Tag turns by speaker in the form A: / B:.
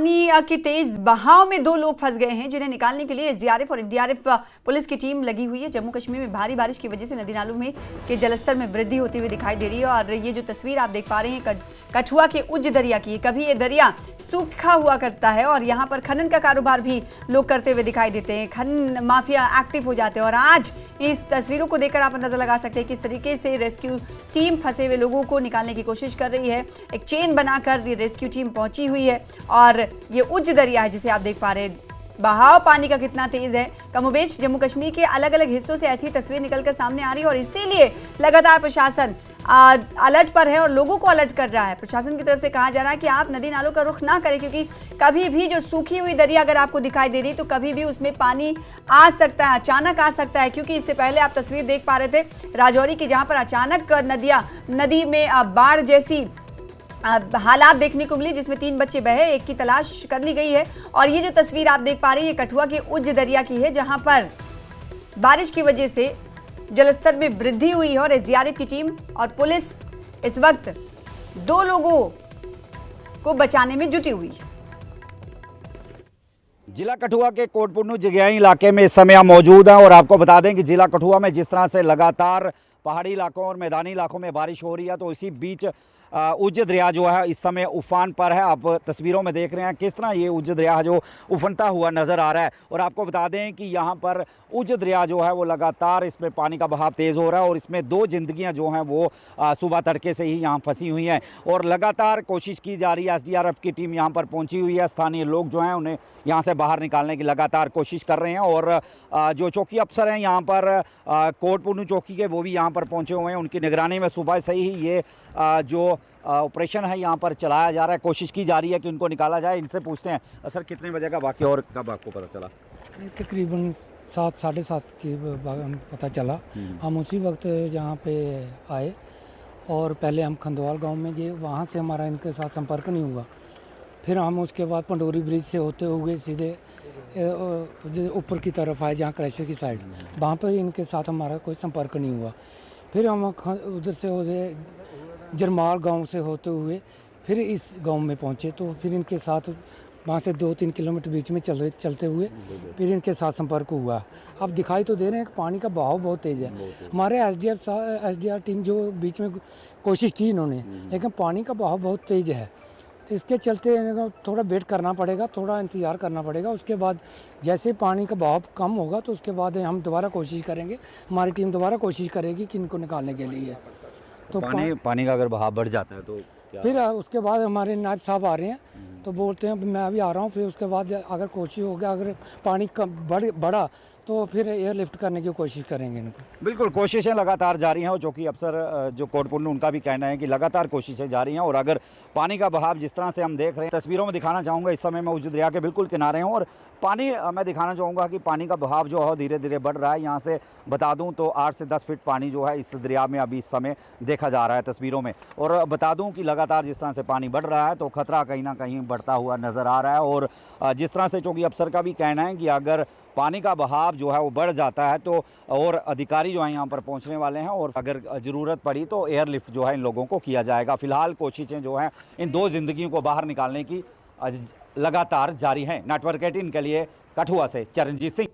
A: पानी के तेज बहाव में 2 लोग फंस गए हैं, जिन्हें निकालने के लिए एसडीआरएफ और एनडीआरएफ पुलिस की टीम लगी हुई है। जम्मू कश्मीर में भारी बारिश की वजह से नदी नालों में के जलस्तर में वृद्धि होती हुई दिखाई दे रही है। और ये जो तस्वीर आप देख पा रहे हैं कठुआ के उज्ज दरिया की है। कभी ये दरिया सूखा हुआ करता है और यहाँ पर खनन का कारोबार भी लोग करते हुए दिखाई देते हैं। खनन माफिया एक्टिव हो जाते हैं और आज इस तस्वीरों को देखकर आप अंदाजा लगा सकते हैं किस तरीके से रेस्क्यू टीम फंसे हुए लोगों को निकालने की कोशिश कर रही है। एक चेन बनाकर ये रेस्क्यू टीम पहुंची हुई है और ये उच्च दरिया है जिसे आप देख पा रहे हैं। बहाव पानी का कितना तेज है, कमोबेश जम्मू कश्मीर के अलग अलग हिस्सों से ऐसी तस्वीर निकलकर सामने आ रही है और इसीलिए लगातार प्रशासन अलर्ट पर है और लोगों को अलर्ट कर रहा है। प्रशासन की तरफ से कहा जा रहा है कि आप नदी नालों का रुख ना करें, क्योंकि कभी भी जो सूखी हुई दरिया अगर आपको दिखाई दे रही तो कभी भी उसमें पानी आ सकता है, अचानक आ सकता है। क्योंकि इससे पहले आप तस्वीर देख पा रहे थे राजौरी की, जहां पर अचानक नदी में बाढ़ जैसी हालात देखने को मिली, जिसमें 3 बच्चे बहे, एक की तलाश कर ली गई है। और ये जो तस्वीर आप देख पा रहे हैं ये कठुआ के उज्ज दरिया की है, जहां पर बारिश की वजह से जलस्तर में वृद्धि हुई है और एसडीआरएफ की टीम और पुलिस इस वक्त 2 लोगों को बचाने में जुटी हुई है।
B: जिला कठुआ के कोटपुन्नू जगियाई इलाके में इस समय हम मौजूद हैं और आपको बता दें कि जिला कठुआ में जिस तरह से लगातार पहाड़ी इलाकों और मैदानी इलाकों में बारिश हो रही है, तो इसी बीच उज्ज दरिया जो है इस समय उफान पर है। आप तस्वीरों में देख रहे हैं किस तरह ये उज्ज दरिया जो उफनता हुआ नज़र आ रहा है। और आपको बता दें कि यहाँ पर उज्ज दरिया जो है वो लगातार इसमें पानी का बहाव तेज़ हो रहा है और इसमें 2 जिंदगियाँ जो हैं वो सुबह तड़के से ही यहाँ फंसी हुई हैं और लगातार कोशिश की जा रही है। एसडीआरएफ की टीम यहाँ पर पहुँची हुई है, स्थानीय लोग जो हैं उन्हें यहाँ से बाहर निकालने की लगातार कोशिश कर रहे हैं और जो चौकी अफसर हैं यहाँ पर कोटपुन्नू चौकी के, वो भी यहाँ पर पहुँचे हुए हैं। उनकी निगरानी में सुबह से ही ये जो ऑपरेशन है यहाँ पर चलाया जा रहा है, कोशिश की जा रही है कि उनको निकाला जाए। इनसे पूछते हैं सर कितने बजे का वाक़या और कब आपको पता चला?
C: तकरीबन 7 साढ़े 7 के पता चला। हम उसी वक्त जहाँ पे आए और पहले हम खंदवाल गांव में गए, वहाँ से हमारा इनके साथ संपर्क नहीं हुआ। फिर हम उसके बाद पंडोरी ब्रिज से होते हुए सीधे ऊपर की तरफ आए, जहाँ क्रैशर की साइड, वहाँ पर इनके साथ हमारा कोई संपर्क नहीं हुआ। फिर हम उधर से जरमाल गांव से होते हुए फिर इस गांव में पहुंचे, तो फिर इनके साथ वहाँ से 2-3 किलोमीटर बीच में चलते हुए फिर इनके साथ संपर्क हुआ। अब दिखाई तो दे रहे हैं कि पानी का बहाव बहुत तेज़ है। हमारे एसडीआर टीम जो बीच में कोशिश की इन्होंने, लेकिन पानी का बहाव बहुत तेज़ है, तो इसके चलते थोड़ा वेट करना पड़ेगा, थोड़ा इंतज़ार करना पड़ेगा। उसके बाद जैसे पानी का बहाव कम होगा तो उसके बाद हम दोबारा कोशिश करेंगे, हमारी टीम दोबारा कोशिश करेगी कि इनको निकालने के लिए।
B: तो पानी का अगर बहाव बढ़ जाता है तो क्या?
C: फिर उसके बाद हमारे नायब साहब आ रहे हैं, तो बोलते हैं मैं अभी आ रहा हूँ। फिर उसके बाद अगर कोशिश हो गया, अगर पानी कम बढ़ा तो फिर एयरलिफ्ट करने की कोशिश करेंगे इनको।
B: बिल्कुल, कोशिशें लगातार जारी हैं और चौकी अफसर जो कोटपुन्नू उनका भी कहना है कि लगातार कोशिशें जारी हैं। और अगर पानी का बहाव जिस तरह से हम देख रहे हैं, तस्वीरों में दिखाना चाहूँगा, इस समय मैं उज्ज दरिया के बिल्कुल किनारे हूँ और पानी मैं दिखाना चाहूँगा कि पानी का बहाव जो है धीरे धीरे बढ़ रहा है। यहाँ से बता दूँ तो 8 से 10 फीट पानी जो है इस दरिया में अभी इस समय देखा जा रहा है तस्वीरों में। और बता दूँ कि लगातार जिस तरह से पानी बढ़ रहा है तो खतरा कहीं ना कहीं बढ़ता हुआ नज़र आ रहा है। और जिस तरह से चौकी अफसर का भी कहना है कि अगर पानी का बहाव जो है वो बढ़ जाता है तो और अधिकारी जो है यहाँ पर पहुँचने वाले हैं और अगर ज़रूरत पड़ी तो एयरलिफ्ट जो है इन लोगों को किया जाएगा। फिलहाल कोशिशें जो हैं इन 2 जिंदगियों को बाहर निकालने की लगातार जारी हैं। नेटवर्क 18 के लिए कठुआ से चरणजीत सिंह।